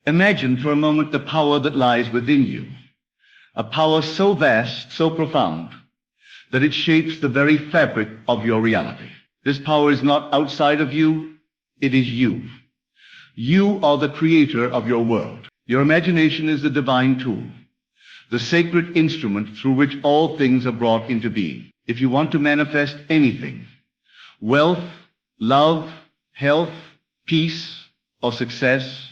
Imagine for a moment the power that lies within you, a power so vast, so profound, that it shapes the very fabric of your reality. This power is not outside of you, it is you. You are the creator of your world. Your imagination is the divine tool, the sacred instrument through which all things are brought into being. If you want to manifest anything, wealth, love, health, peace, or success,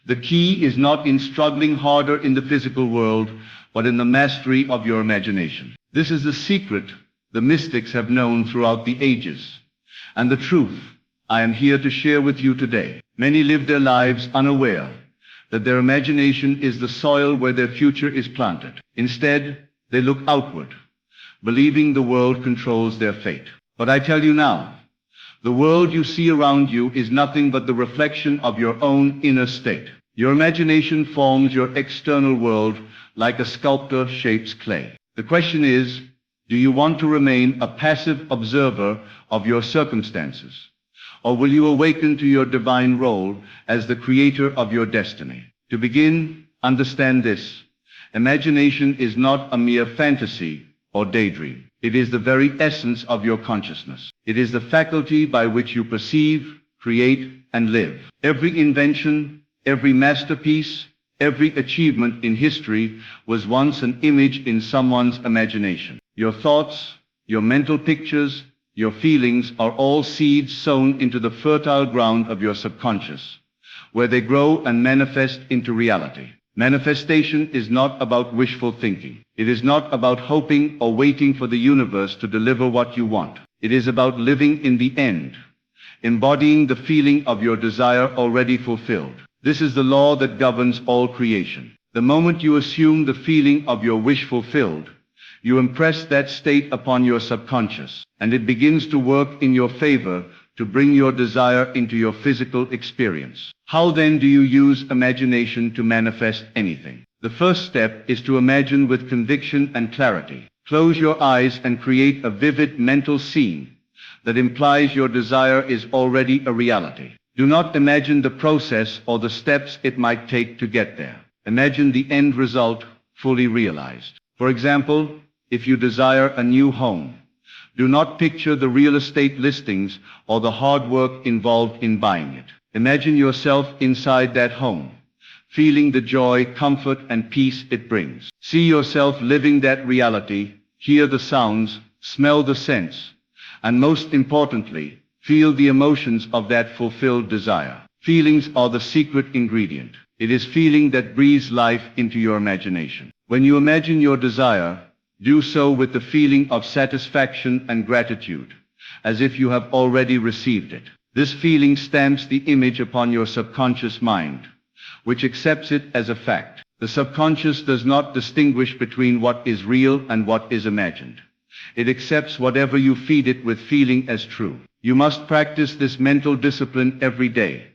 the key is not in struggling harder in the physical world, but in the mastery of your imagination. This is the secret the mystics have known throughout the ages, and the truth I am here to share with you today. Many live their lives unaware that their imagination is the soil where their future is planted. Instead, they look outward, believing the world controls their fate. But I tell you now, the world you see around you is nothing but the reflection of your own inner state. Your imagination forms your external world like a sculptor shapes clay. The question is, do you want to remain a passive observer of your circumstances, or will you awaken to your divine role as the creator of your destiny? To begin, understand this: imagination is not a mere fantasy or daydream. It is the very essence of your consciousness. It is the faculty by which you perceive, create, and live. Every invention, every masterpiece, every achievement in history was once an image in someone's imagination. Your thoughts, your mental pictures, your feelings are all seeds sown into the fertile ground of your subconscious, where they grow and manifest into reality. Manifestation is not about wishful thinking. It is not about hoping or waiting for the universe to deliver what you want. It is about living in the end, embodying the feeling of your desire already fulfilled. This is the law that governs all creation. The moment you assume the feeling of your wish fulfilled, you impress that state upon your subconscious, and it begins to work in your favor to bring your desire into your physical experience. How then do you use imagination to manifest anything? The first step is to imagine with conviction and clarity. Close your eyes and create a vivid mental scene that implies your desire is already a reality. Do not imagine the process or the steps it might take to get there. Imagine the end result fully realized. For example, if you desire a new home, do not picture the real estate listings or the hard work involved in buying it. Imagine yourself inside that home, feeling the joy, comfort, and peace it brings. See yourself living that reality, hear the sounds, smell the scents, and most importantly, feel the emotions of that fulfilled desire. Feelings are the secret ingredient. It is feeling that breathes life into your imagination. When you imagine your desire, do so with the feeling of satisfaction and gratitude, as if you have already received it. This feeling stamps the image upon your subconscious mind, which accepts it as a fact. The subconscious does not distinguish between what is real and what is imagined. It accepts whatever you feed it with feeling as true. You must practice this mental discipline every day,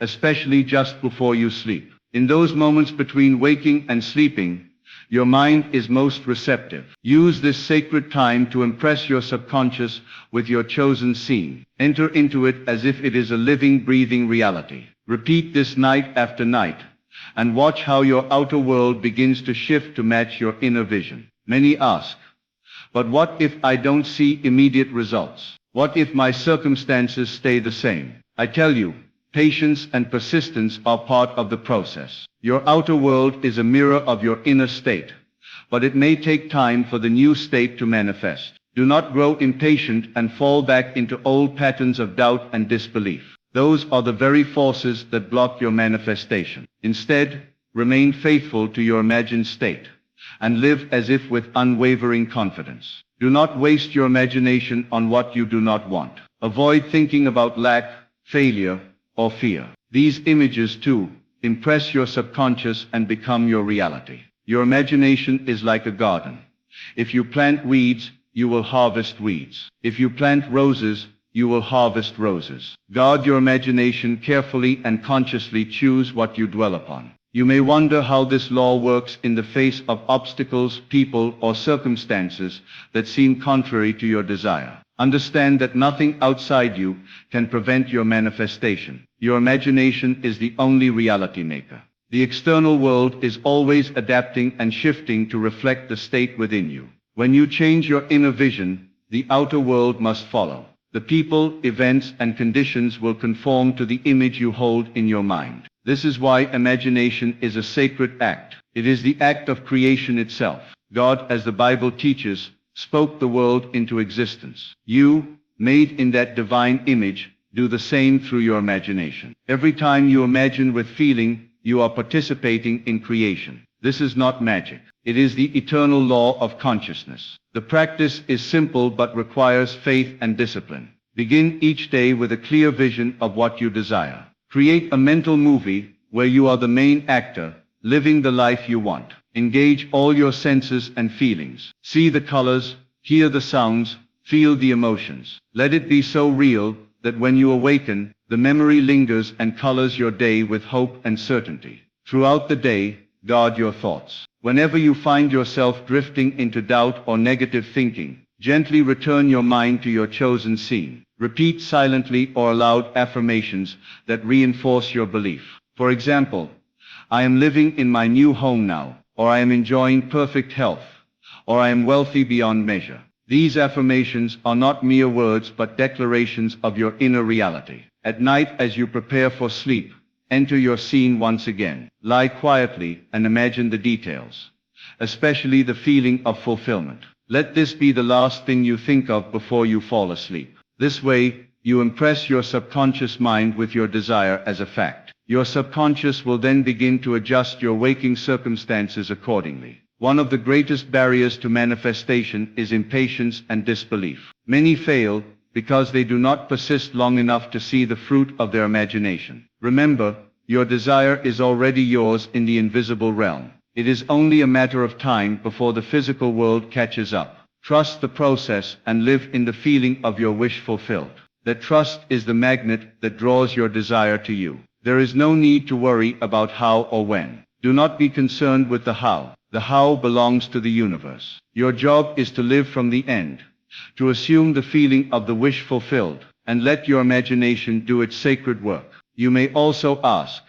especially just before you sleep. In those moments between waking and sleeping, your mind is most receptive. Use this sacred time to impress your subconscious with your chosen scene. Enter into it as if it is a living, breathing reality. Repeat this night after night, and watch how your outer world begins to shift to match your inner vision. Many ask, but what if I don't see immediate results? What if my circumstances stay the same? I tell you, patience and persistence are part of the process. Your outer world is a mirror of your inner state, but it may take time for the new state to manifest. Do not grow impatient and fall back into old patterns of doubt and disbelief. Those are the very forces that block your manifestation. Instead, remain faithful to your imagined state and live as if with unwavering confidence. Do not waste your imagination on what you do not want. Avoid thinking about lack, failure, or fear. These images, too, impress your subconscious and become your reality. Your imagination is like a garden. If you plant weeds, you will harvest weeds. If you plant roses, you will harvest roses. Guard your imagination carefully and consciously choose what you dwell upon. You may wonder how this law works in the face of obstacles, people, or circumstances that seem contrary to your desire. Understand that nothing outside you can prevent your manifestation. Your imagination is the only reality maker. The external world is always adapting and shifting to reflect the state within you. When you change your inner vision, the outer world must follow. The people, events, and conditions will conform to the image you hold in your mind. This is why imagination is a sacred act. It is the act of creation itself. God, as the Bible teaches, spoke the world into existence. You, made in that divine image, do the same through your imagination. Every time you imagine with feeling, you are participating in creation. This is not magic. It is the eternal law of consciousness. The practice is simple but requires faith and discipline. Begin each day with a clear vision of what you desire. Create a mental movie where you are the main actor, living the life you want. Engage all your senses and feelings. See the colors, hear the sounds, feel the emotions. Let it be so real that when you awaken, the memory lingers and colors your day with hope and certainty. Throughout the day, guard your thoughts. Whenever you find yourself drifting into doubt or negative thinking, gently return your mind to your chosen scene. Repeat silently or aloud affirmations that reinforce your belief. For example, I am living in my new home now, or I am enjoying perfect health, or I am wealthy beyond measure. These affirmations are not mere words but declarations of your inner reality. At night, as you prepare for sleep, enter your scene once again. Lie quietly and imagine the details, especially the feeling of fulfillment. Let this be the last thing you think of before you fall asleep. This way, you impress your subconscious mind with your desire as a fact. Your subconscious will then begin to adjust your waking circumstances accordingly. One of the greatest barriers to manifestation is impatience and disbelief. Many fail because they do not persist long enough to see the fruit of their imagination. Remember, your desire is already yours in the invisible realm. It is only a matter of time before the physical world catches up. Trust the process and live in the feeling of your wish fulfilled. That trust is the magnet that draws your desire to you. There is no need to worry about how or when. Do not be concerned with the how. The how belongs to the universe. Your job is to live from the end, to assume the feeling of the wish fulfilled, and let your imagination do its sacred work. You may also ask,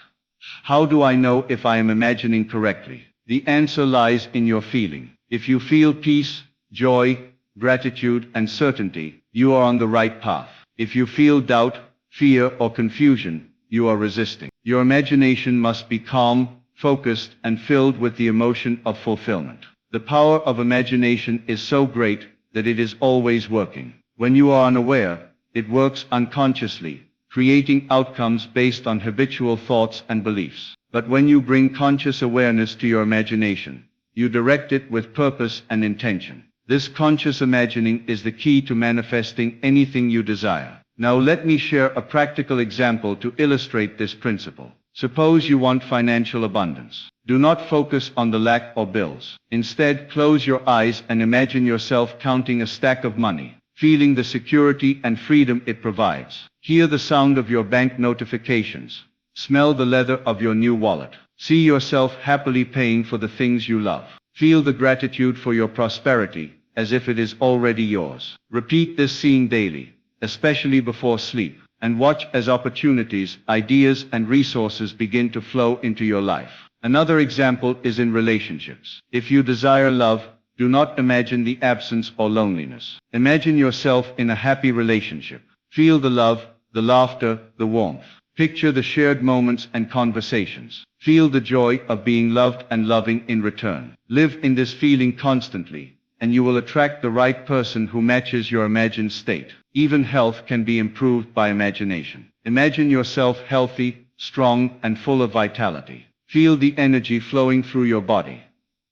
how do I know if I am imagining correctly? The answer lies in your feeling. If you feel peace, joy, gratitude, and certainty, you are on the right path. If you feel doubt, fear, or confusion, you are resisting. Your imagination must be calm, focused, and filled with the emotion of fulfillment. The power of imagination is so great that it is always working. When you are unaware, it works unconsciously, creating outcomes based on habitual thoughts and beliefs. But when you bring conscious awareness to your imagination, you direct it with purpose and intention. This conscious imagining is the key to manifesting anything you desire. Now let me share a practical example to illustrate this principle. Suppose you want financial abundance. Do not focus on the lack or bills. Instead, close your eyes and imagine yourself counting a stack of money, feeling the security and freedom it provides. Hear the sound of your bank notifications. Smell the leather of your new wallet. See yourself happily paying for the things you love. Feel the gratitude for your prosperity, as if it is already yours. Repeat this scene daily, especially before sleep, and watch as opportunities, ideas, and resources begin to flow into your life. Another example is in relationships. If you desire love, do not imagine the absence or loneliness. Imagine yourself in a happy relationship. Feel the love, the laughter, the warmth. Picture the shared moments and conversations. Feel the joy of being loved and loving in return. Live in this feeling constantly, and you will attract the right person who matches your imagined state. Even health can be improved by imagination. Imagine yourself healthy, strong, and full of vitality. Feel the energy flowing through your body.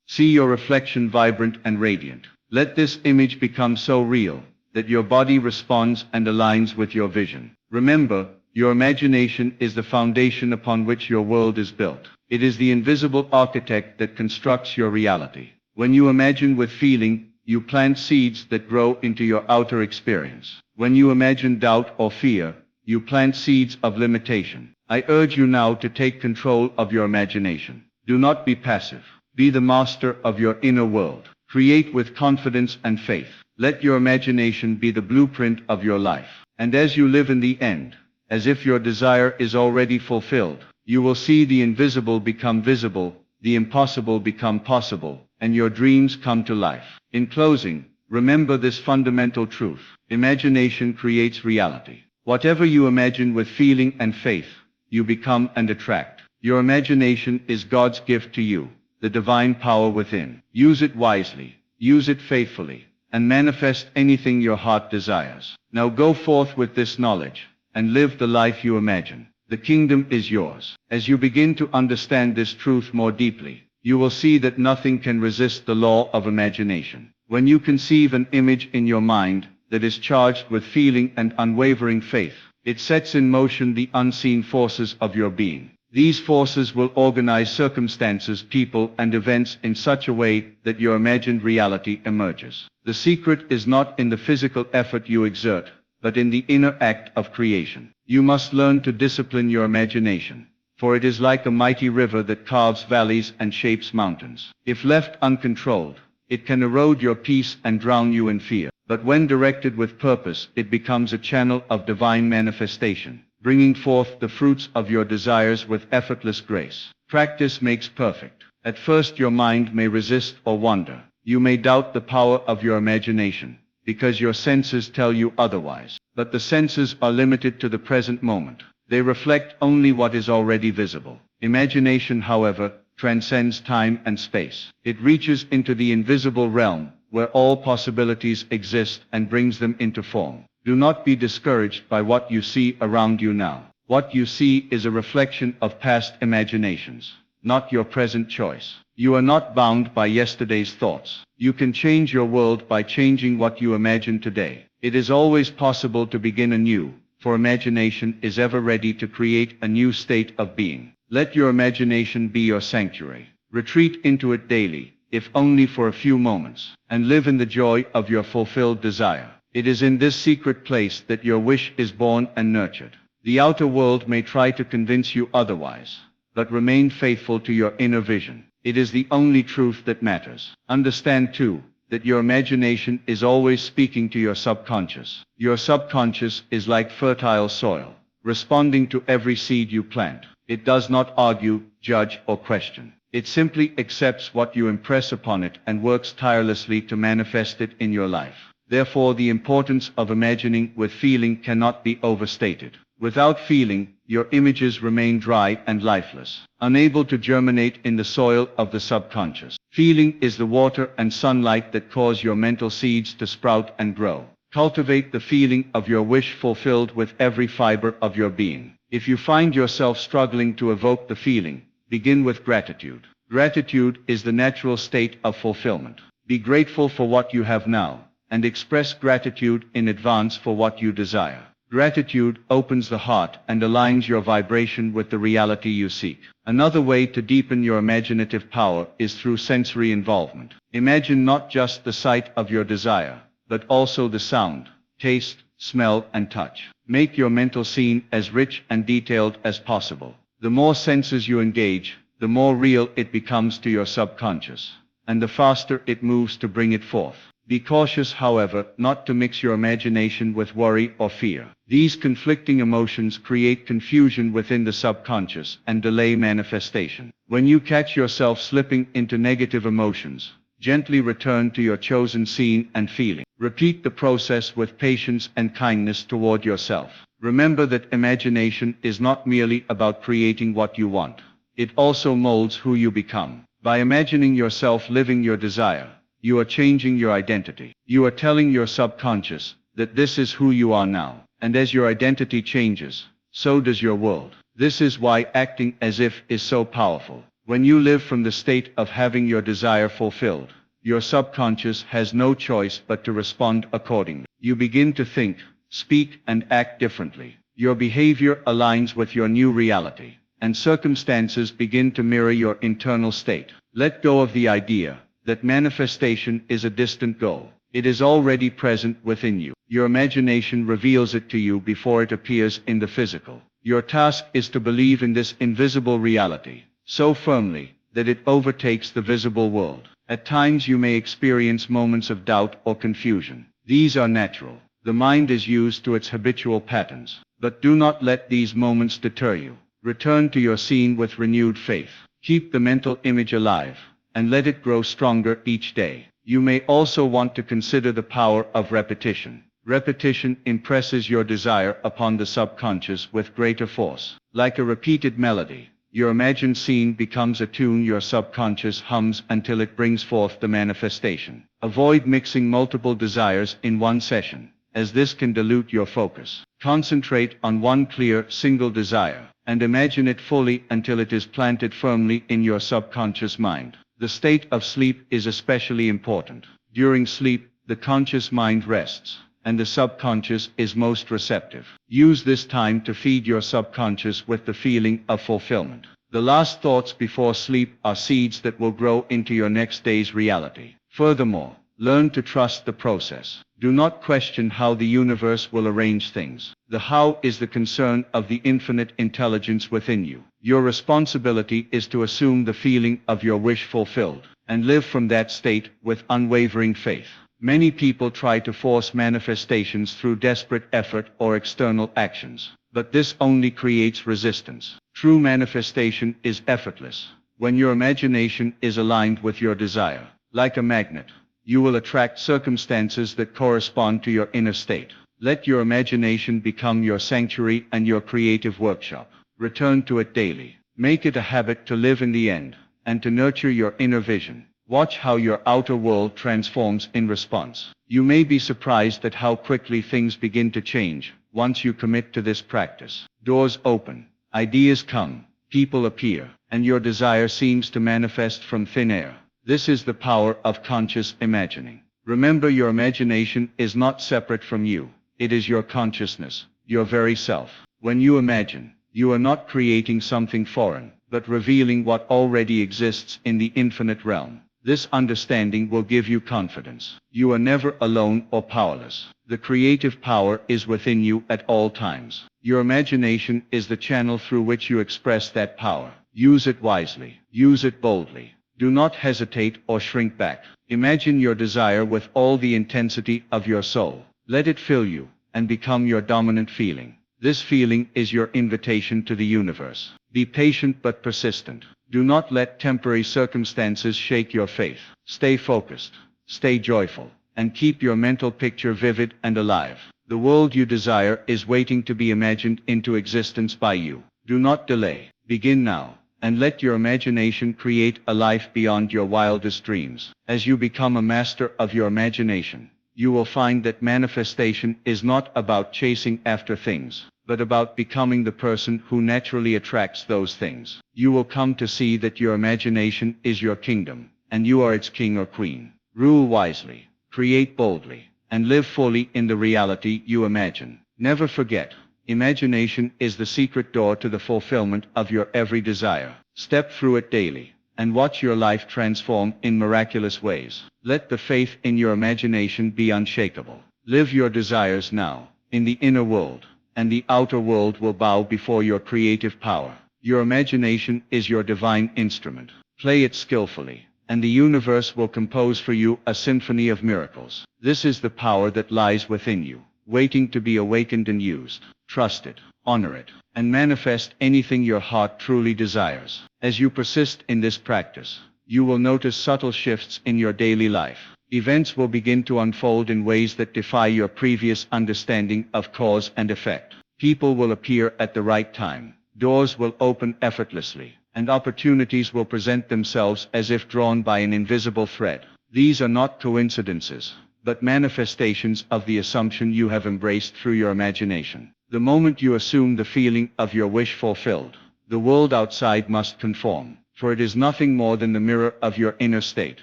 See your reflection vibrant and radiant. Let this image become so real that your body responds and aligns with your vision. Remember, your imagination is the foundation upon which your world is built. It is the invisible architect that constructs your reality. When you imagine with feeling, you plant seeds that grow into your outer experience. When you imagine doubt or fear, you plant seeds of limitation. I urge you now to take control of your imagination. Do not be passive. Be the master of your inner world. Create with confidence and faith. Let your imagination be the blueprint of your life. And as you live in the end, as if your desire is already fulfilled, You will see the invisible become visible, the impossible become possible, and your dreams come to life. In closing, remember this fundamental truth. Imagination creates reality. Whatever you imagine with feeling and faith, you become and attract. Your imagination is God's gift to you, the divine power within. Use it wisely, use it faithfully, and manifest anything your heart desires. Now go forth with this knowledge, and live the life you imagine. The kingdom is yours. As you begin to understand this truth more deeply, you will see that nothing can resist the law of imagination. When you conceive an image in your mind that is charged with feeling and unwavering faith, it sets in motion the unseen forces of your being. These forces will organize circumstances, people, and events in such a way that your imagined reality emerges. The secret is not in the physical effort you exert, but in the inner act of creation. You must learn to discipline your imagination, for it is like a mighty river that carves valleys and shapes mountains. If left uncontrolled, it can erode your peace and drown you in fear. But when directed with purpose, it becomes a channel of divine manifestation, bringing forth the fruits of your desires with effortless grace. Practice makes perfect. At first your mind may resist or wonder. You may doubt the power of your imagination, because your senses tell you otherwise. But the senses are limited to the present moment. They reflect only what is already visible. Imagination, however, transcends time and space. It reaches into the invisible realm, where all possibilities exist, and brings them into form. Do not be discouraged by what you see around you now. What you see is a reflection of past imaginations, not your present choice. You are not bound by yesterday's thoughts. You can change your world by changing what you imagine today. It is always possible to begin anew, for imagination is ever ready to create a new state of being. Let your imagination be your sanctuary. Retreat into it daily, if only for a few moments, and live in the joy of your fulfilled desire. It is in this secret place that your wish is born and nurtured. The outer world may try to convince you otherwise, but remain faithful to your inner vision. It is the only truth that matters. Understand too, that your imagination is always speaking to your subconscious. Your subconscious is like fertile soil, responding to every seed you plant. It does not argue, judge, or question. It simply accepts what you impress upon it and works tirelessly to manifest it in your life. Therefore, the importance of imagining with feeling cannot be overstated. Without feeling, your images remain dry and lifeless, unable to germinate in the soil of the subconscious. Feeling is the water and sunlight that cause your mental seeds to sprout and grow. Cultivate the feeling of your wish fulfilled with every fiber of your being. If you find yourself struggling to evoke the feeling, begin with gratitude. Gratitude is the natural state of fulfillment. Be grateful for what you have now, and express gratitude in advance for what you desire. Gratitude opens the heart and aligns your vibration with the reality you seek. Another way to deepen your imaginative power is through sensory involvement. Imagine not just the sight of your desire, but also the sound, taste, smell, and touch. Make your mental scene as rich and detailed as possible. The more senses you engage, the more real it becomes to your subconscious, and the faster it moves to bring it forth. Be cautious, however, not to mix your imagination with worry or fear. These conflicting emotions create confusion within the subconscious and delay manifestation. When you catch yourself slipping into negative emotions, gently return to your chosen scene and feeling. Repeat the process with patience and kindness toward yourself. Remember that imagination is not merely about creating what you want. It also molds who you become. By imagining yourself living your desire, you are changing your identity. You are telling your subconscious that this is who you are now. And as your identity changes, so does your world. This is why acting as if is so powerful. When you live from the state of having your desire fulfilled, your subconscious has no choice but to respond accordingly. You begin to think, speak, and act differently. Your behavior aligns with your new reality, and circumstances begin to mirror your internal state. Let go of the idea that manifestation is a distant goal. It is already present within you. Your imagination reveals it to you before it appears in the physical. Your task is to believe in this invisible reality so firmly that it overtakes the visible world. At times you may experience moments of doubt or confusion. These are natural. The mind is used to its habitual patterns. But do not let these moments deter you. Return to your scene with renewed faith. Keep the mental image alive, and let it grow stronger each day. You may also want to consider the power of repetition. Repetition impresses your desire upon the subconscious with greater force. Like a repeated melody, your imagined scene becomes a tune your subconscious hums until it brings forth the manifestation. Avoid mixing multiple desires in one session, as this can dilute your focus. Concentrate on one clear, single desire, and imagine it fully until it is planted firmly in your subconscious mind. The state of sleep is especially important. During sleep, the conscious mind rests, and the subconscious is most receptive. Use this time to feed your subconscious with the feeling of fulfillment. The last thoughts before sleep are seeds that will grow into your next day's reality. Furthermore, learn to trust the process. Do not question how the universe will arrange things. The how is the concern of the infinite intelligence within you. Your responsibility is to assume the feeling of your wish fulfilled, and live from that state with unwavering faith. Many people try to force manifestations through desperate effort or external actions, but this only creates resistance. True manifestation is effortless, when your imagination is aligned with your desire. Like a magnet, you will attract circumstances that correspond to your inner state. Let your imagination become your sanctuary and your creative workshop. Return to it daily. Make it a habit to live in the end, and to nurture your inner vision. Watch how your outer world transforms in response. You may be surprised at how quickly things begin to change once you commit to this practice. Doors open, ideas come, people appear, and your desire seems to manifest from thin air. This is the power of conscious imagining. Remember, your imagination is not separate from you. It is your consciousness, your very self. When you imagine, you are not creating something foreign, but revealing what already exists in the infinite realm. This understanding will give you confidence. You are never alone or powerless. The creative power is within you at all times. Your imagination is the channel through which you express that power. Use it wisely. Use it boldly. Do not hesitate or shrink back. Imagine your desire with all the intensity of your soul. Let it fill you, and become your dominant feeling. This feeling is your invitation to the universe. Be patient but persistent. Do not let temporary circumstances shake your faith. Stay focused, stay joyful, and keep your mental picture vivid and alive. The world you desire is waiting to be imagined into existence by you. Do not delay. Begin now, and let your imagination create a life beyond your wildest dreams. As you become a master of your imagination, you will find that manifestation is not about chasing after things, but about becoming the person who naturally attracts those things. You will come to see that your imagination is your kingdom, and you are its king or queen. Rule wisely, create boldly, and live fully in the reality you imagine. Never forget, imagination is the secret door to the fulfillment of your every desire. Step through it daily, and watch your life transform in miraculous ways. Let the faith in your imagination be unshakable. Live your desires now, in the inner world, and the outer world will bow before your creative power. Your imagination is your divine instrument. Play it skillfully, and the universe will compose for you a symphony of miracles. This is the power that lies within you, waiting to be awakened and used. Trust it, honor it, and manifest anything your heart truly desires. As you persist in this practice, you will notice subtle shifts in your daily life. Events will begin to unfold in ways that defy your previous understanding of cause and effect. People will appear at the right time. Doors will open effortlessly, and opportunities will present themselves as if drawn by an invisible thread. These are not coincidences, but manifestations of the assumption you have embraced through your imagination. The moment you assume the feeling of your wish fulfilled, the world outside must conform, for it is nothing more than the mirror of your inner state.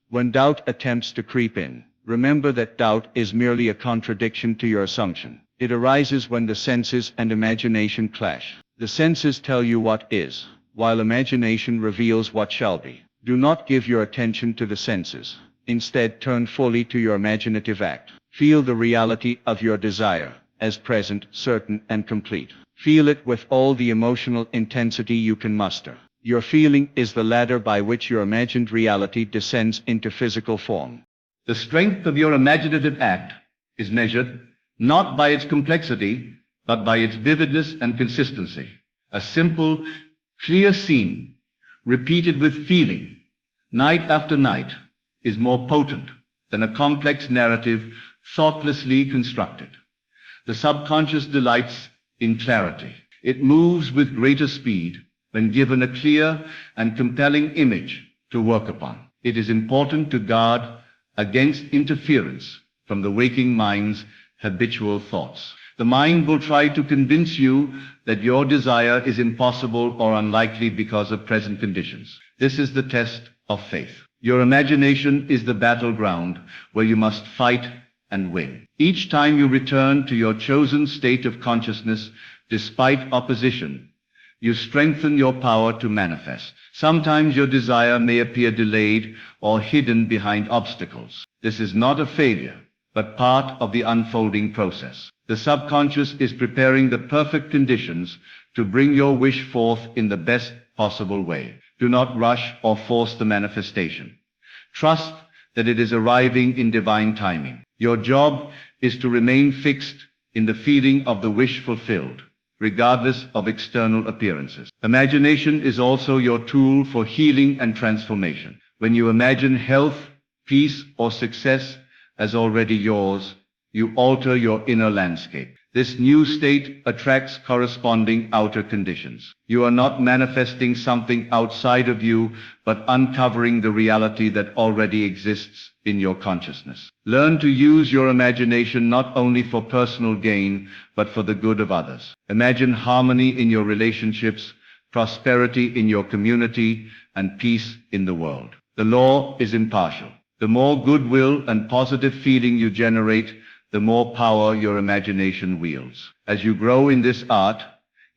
When doubt attempts to creep in, remember that doubt is merely a contradiction to your assumption. It arises when the senses and imagination clash. The senses tell you what is, while imagination reveals what shall be. Do not give your attention to the senses. Instead, turn fully to your imaginative act. Feel the reality of your desire as present, certain, and complete. Feel it with all the emotional intensity you can muster. Your feeling is the ladder by which your imagined reality descends into physical form. The strength of your imaginative act is measured not by its complexity, but by its vividness and consistency. A simple, clear scene, repeated with feeling, night after night, is more potent than a complex narrative thoughtlessly constructed. The subconscious delights in clarity. It moves with greater speed when given a clear and compelling image to work upon. It is important to guard against interference from the waking mind's habitual thoughts. The mind will try to convince you that your desire is impossible or unlikely because of present conditions. This is the test of faith. Your imagination is the battleground where you must fight and win. Each time you return to your chosen state of consciousness, despite opposition, you strengthen your power to manifest. Sometimes your desire may appear delayed or hidden behind obstacles. This is not a failure, but part of the unfolding process. The subconscious is preparing the perfect conditions to bring your wish forth in the best possible way. Do not rush or force the manifestation. Trust that it is arriving in divine timing. Your job is to remain fixed in the feeling of the wish fulfilled, regardless of external appearances. Imagination is also your tool for healing and transformation. When you imagine health, peace, or success as already yours, you alter your inner landscape. This new state attracts corresponding outer conditions. You are not manifesting something outside of you, but uncovering the reality that already exists in your consciousness. Learn to use your imagination not only for personal gain, but for the good of others. Imagine harmony in your relationships, prosperity in your community, and peace in the world. The law is impartial. The more goodwill and positive feeling you generate, the more power your imagination wields. As you grow in this art,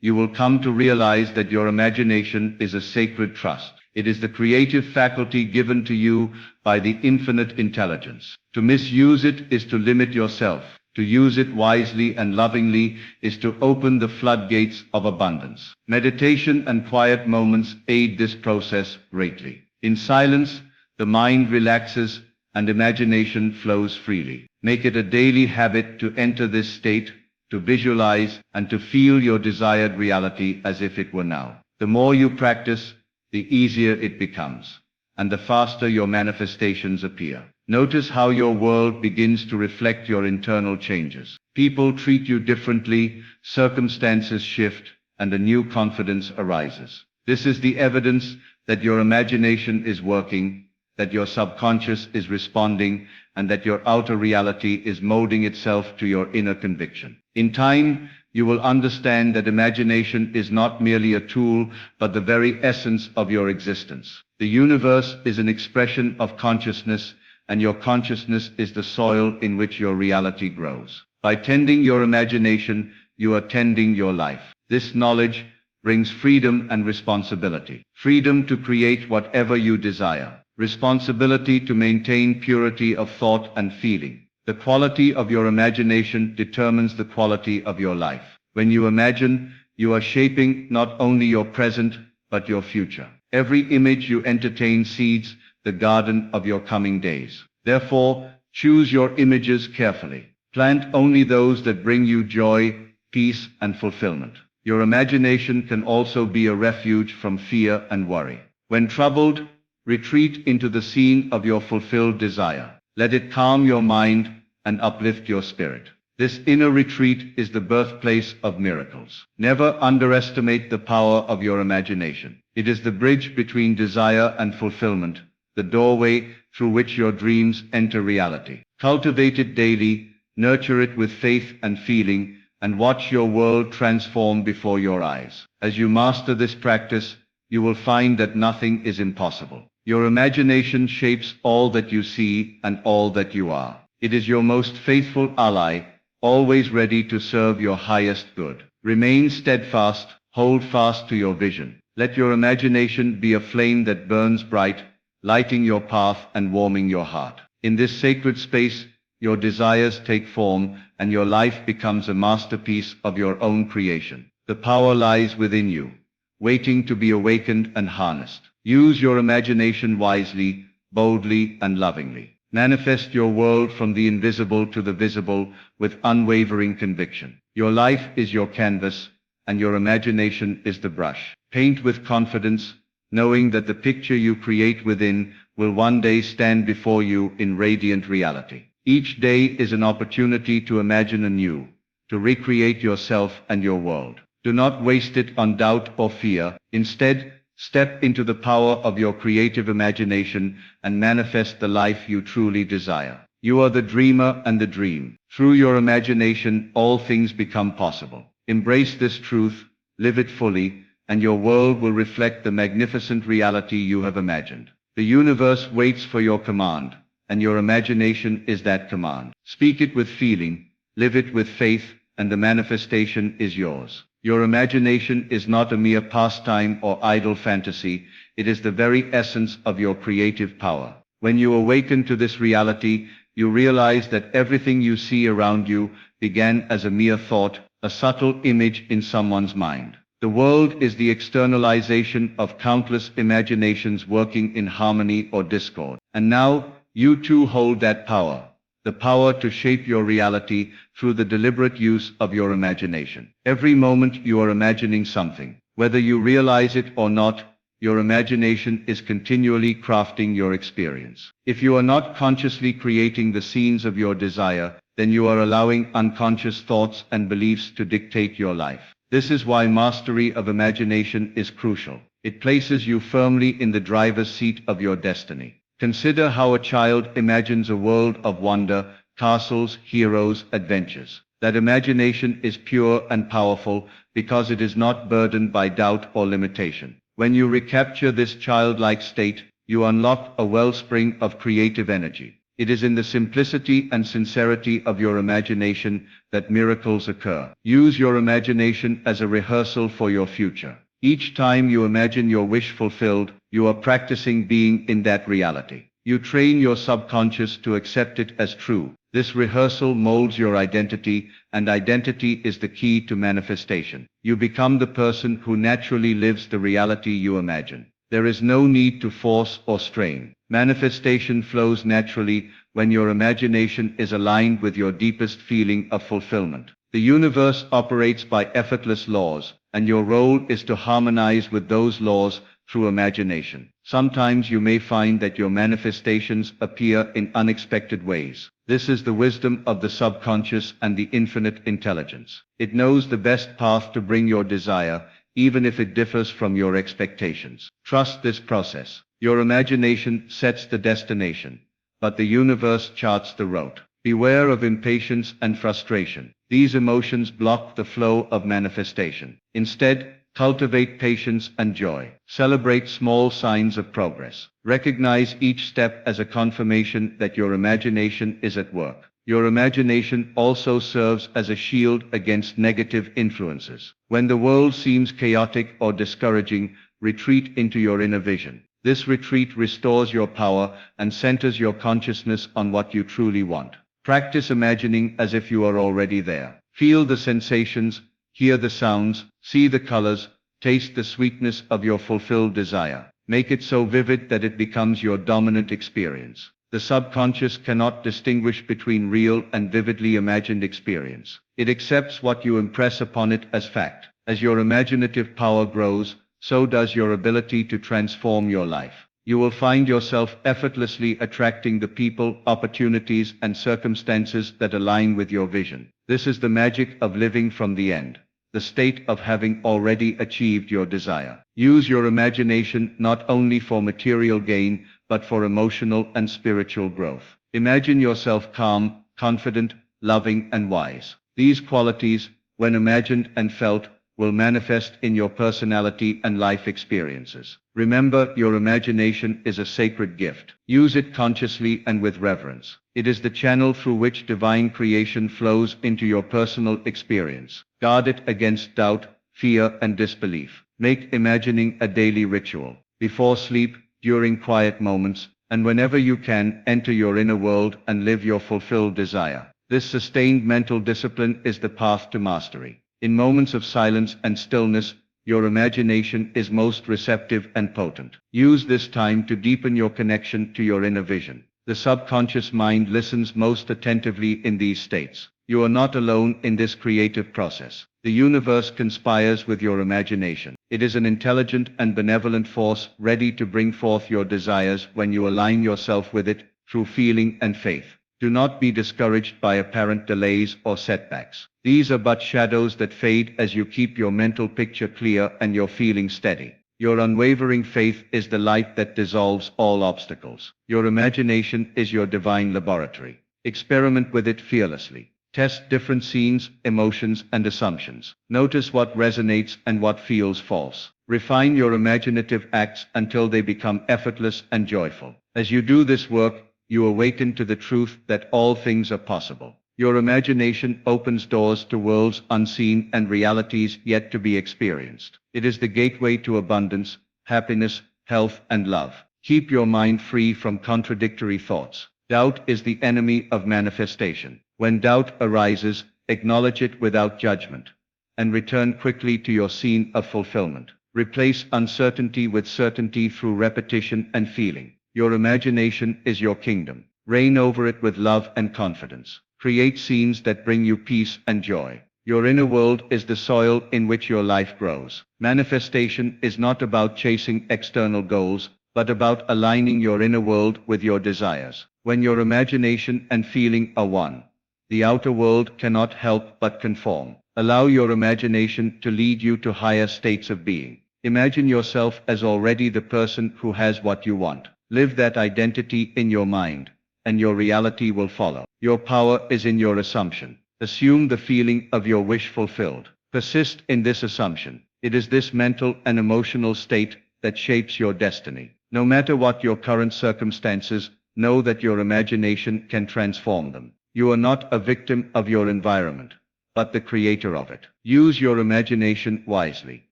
you will come to realize that your imagination is a sacred trust. It is the creative faculty given to you by the infinite intelligence. To misuse it is to limit yourself. To use it wisely and lovingly is to open the floodgates of abundance. Meditation and quiet moments aid this process greatly. In silence, the mind relaxes and imagination flows freely. Make it a daily habit to enter this state, to visualize and to feel your desired reality as if it were now. The more you practice, the easier it becomes, and the faster your manifestations appear. Notice how your world begins to reflect your internal changes. People treat you differently, circumstances shift, and a new confidence arises. This is the evidence that your imagination is working, that your subconscious is responding, and that your outer reality is molding itself to your inner conviction. In time, you will understand that imagination is not merely a tool, but the very essence of your existence. The universe is an expression of consciousness, and your consciousness is the soil in which your reality grows. By tending your imagination, you are tending your life. This knowledge brings freedom and responsibility. Freedom to create whatever you desire. Responsibility to maintain purity of thought and feeling. The quality of your imagination determines the quality of your life. When you imagine, you are shaping not only your present, but your future. Every image you entertain seeds the garden of your coming days. Therefore, choose your images carefully. Plant only those that bring you joy, peace, and fulfillment. Your imagination can also be a refuge from fear and worry. When troubled, retreat into the scene of your fulfilled desire. Let it calm your mind and uplift your spirit. This inner retreat is the birthplace of miracles. Never underestimate the power of your imagination. It is the bridge between desire and fulfillment, the doorway through which your dreams enter reality. Cultivate it daily, nurture it with faith and feeling, and watch your world transform before your eyes. As you master this practice, you will find that nothing is impossible. Your imagination shapes all that you see and all that you are. It is your most faithful ally, always ready to serve your highest good. Remain steadfast, hold fast to your vision. Let your imagination be a flame that burns bright, lighting your path and warming your heart. In this sacred space, your desires take form, and your life becomes a masterpiece of your own creation. The power lies within you, waiting to be awakened and harnessed. Use your imagination wisely, boldly, and lovingly. Manifest your world from the invisible to the visible with unwavering conviction. Your life is your canvas, and your imagination is the brush. Paint with confidence, knowing that the picture you create within will one day stand before you in radiant reality. Each day is an opportunity to imagine anew, to recreate yourself and your world. Do not waste it on doubt or fear. Instead, step into the power of your creative imagination and manifest the life you truly desire. You are the dreamer and the dream. Through your imagination, all things become possible. Embrace this truth, live it fully, and your world will reflect the magnificent reality you have imagined. The universe waits for your command, and your imagination is that command. Speak it with feeling, live it with faith, and the manifestation is yours. Your imagination is not a mere pastime or idle fantasy, it is the very essence of your creative power. When you awaken to this reality, you realize that everything you see around you began as a mere thought, a subtle image in someone's mind. The world is the externalization of countless imaginations working in harmony or discord. And now, you too hold that power, the power to shape your reality through the deliberate use of your imagination. Every moment you are imagining something. Whether you realize it or not, your imagination is continually crafting your experience. If you are not consciously creating the scenes of your desire, then you are allowing unconscious thoughts and beliefs to dictate your life. This is why mastery of imagination is crucial. It places you firmly in the driver's seat of your destiny. Consider how a child imagines a world of wonder, castles, heroes, adventures. That imagination is pure and powerful because it is not burdened by doubt or limitation. When you recapture this childlike state, you unlock a wellspring of creative energy. It is in the simplicity and sincerity of your imagination that miracles occur. Use your imagination as a rehearsal for your future. Each time you imagine your wish fulfilled, you are practicing being in that reality. You train your subconscious to accept it as true. This rehearsal molds your identity, and identity is the key to manifestation. You become the person who naturally lives the reality you imagine. There is no need to force or strain. Manifestation flows naturally when your imagination is aligned with your deepest feeling of fulfillment. The universe operates by effortless laws, and your role is to harmonize with those laws through imagination. Sometimes you may find that your manifestations appear in unexpected ways. This is the wisdom of the subconscious and the infinite intelligence. It knows the best path to bring your desire, even if it differs from your expectations. Trust this process. Your imagination sets the destination, but the universe charts the route. Beware of impatience and frustration. These emotions block the flow of manifestation. Instead, cultivate patience and joy. Celebrate small signs of progress. Recognize each step as a confirmation that your imagination is at work. Your imagination also serves as a shield against negative influences. When the world seems chaotic or discouraging, retreat into your inner vision. This retreat restores your power and centers your consciousness on what you truly want. Practice imagining as if you are already there. Feel the sensations, hear the sounds, see the colors, taste the sweetness of your fulfilled desire. Make it so vivid that it becomes your dominant experience. The subconscious cannot distinguish between real and vividly imagined experience. It accepts what you impress upon it as fact. As your imaginative power grows, so does your ability to transform your life. You will find yourself effortlessly attracting the people, opportunities, and circumstances that align with your vision. This is the magic of living from the end, the state of having already achieved your desire. Use your imagination not only for material gain, but for emotional and spiritual growth. Imagine yourself calm, confident, loving, and wise. These qualities, when imagined and felt, will manifest in your personality and life experiences. Remember, your imagination is a sacred gift. Use it consciously and with reverence. It is the channel through which divine creation flows into your personal experience. Guard it against doubt, fear, and disbelief. Make imagining a daily ritual. Before sleep, during quiet moments, and whenever you can, enter your inner world and live your fulfilled desire. This sustained mental discipline is the path to mastery. In moments of silence and stillness, your imagination is most receptive and potent. Use this time to deepen your connection to your inner vision. The subconscious mind listens most attentively in these states. You are not alone in this creative process. The universe conspires with your imagination. It is an intelligent and benevolent force ready to bring forth your desires when you align yourself with it through feeling and faith. Do not be discouraged by apparent delays or setbacks. These are but shadows that fade as you keep your mental picture clear and your feeling steady. Your unwavering faith is the light that dissolves all obstacles. Your imagination is your divine laboratory. Experiment with it fearlessly. Test different scenes, emotions, and assumptions. Notice what resonates and what feels false. Refine your imaginative acts until they become effortless and joyful. As you do this work, you awaken to the truth that all things are possible. Your imagination opens doors to worlds unseen and realities yet to be experienced. It is the gateway to abundance, happiness, health, and love. Keep your mind free from contradictory thoughts. Doubt is the enemy of manifestation. When doubt arises, acknowledge it without judgment, and return quickly to your scene of fulfillment. Replace uncertainty with certainty through repetition and feeling. Your imagination is your kingdom. Reign over it with love and confidence. Create scenes that bring you peace and joy. Your inner world is the soil in which your life grows. Manifestation is not about chasing external goals, but about aligning your inner world with your desires. When your imagination and feeling are one, the outer world cannot help but conform. Allow your imagination to lead you to higher states of being. Imagine yourself as already the person who has what you want. Live that identity in your mind, and your reality will follow. Your power is in your assumption. Assume the feeling of your wish fulfilled. Persist in this assumption. It is this mental and emotional state that shapes your destiny. No matter what your current circumstances, know that your imagination can transform them. You are not a victim of your environment, but the creator of it. Use your imagination wisely.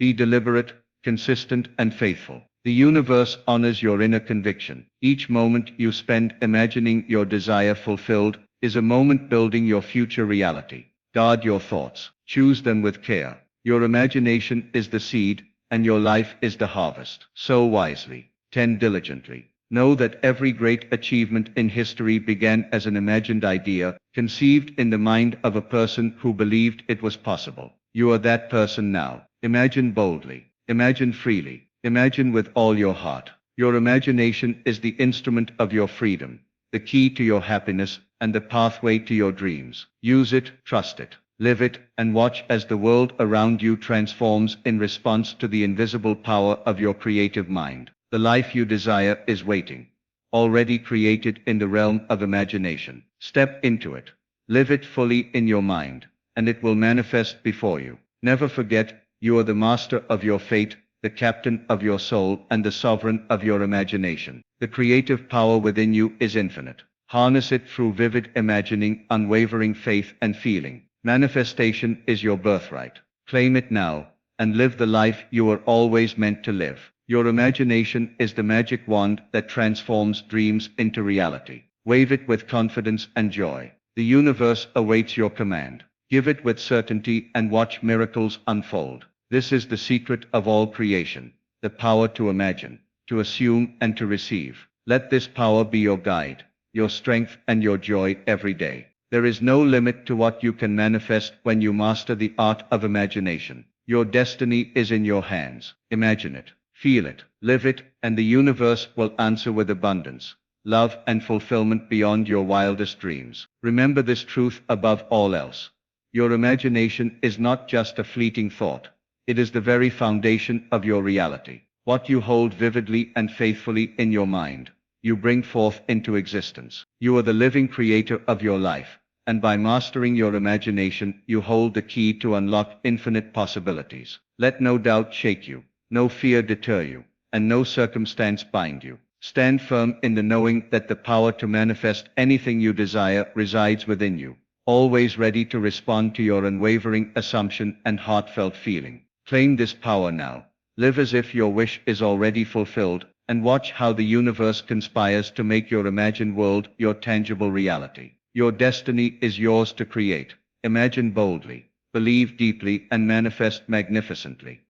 Be deliberate, consistent, and faithful. The universe honors your inner conviction. Each moment you spend imagining your desire fulfilled is a moment building your future reality. Guard your thoughts. Choose them with care. Your imagination is the seed, and your life is the harvest. Sow wisely. Tend diligently. Know that every great achievement in history began as an imagined idea, conceived in the mind of a person who believed it was possible. You are that person now. Imagine boldly. Imagine freely. Imagine with all your heart. Your imagination is the instrument of your freedom, the key to your happiness, and the pathway to your dreams. Use it, trust it, live it, and watch as the world around you transforms in response to the invisible power of your creative mind. The life you desire is waiting, already created in the realm of imagination. Step into it. Live it fully in your mind, and it will manifest before you. Never forget, you are the master of your fate, the captain of your soul, and the sovereign of your imagination. The creative power within you is infinite. Harness it through vivid imagining, unwavering faith, and feeling. Manifestation is your birthright. Claim it now, and live the life you were always meant to live. Your imagination is the magic wand that transforms dreams into reality. Wave it with confidence and joy. The universe awaits your command. Give it with certainty and watch miracles unfold. This is the secret of all creation, the power to imagine, to assume, and to receive. Let this power be your guide, your strength, and your joy every day. There is no limit to what you can manifest when you master the art of imagination. Your destiny is in your hands. Imagine it. Feel it, live it, and the universe will answer with abundance, love, and fulfillment beyond your wildest dreams. Remember this truth above all else. Your imagination is not just a fleeting thought. It is the very foundation of your reality. What you hold vividly and faithfully in your mind, you bring forth into existence. You are the living creator of your life, and by mastering your imagination, you hold the key to unlock infinite possibilities. Let no doubt shake you. No fear deter you, and no circumstance bind you. Stand firm in the knowing that the power to manifest anything you desire resides within you, always ready to respond to your unwavering assumption and heartfelt feeling. Claim this power now. Live as if your wish is already fulfilled, and watch how the universe conspires to make your imagined world your tangible reality. Your destiny is yours to create. Imagine boldly, believe deeply, and manifest magnificently.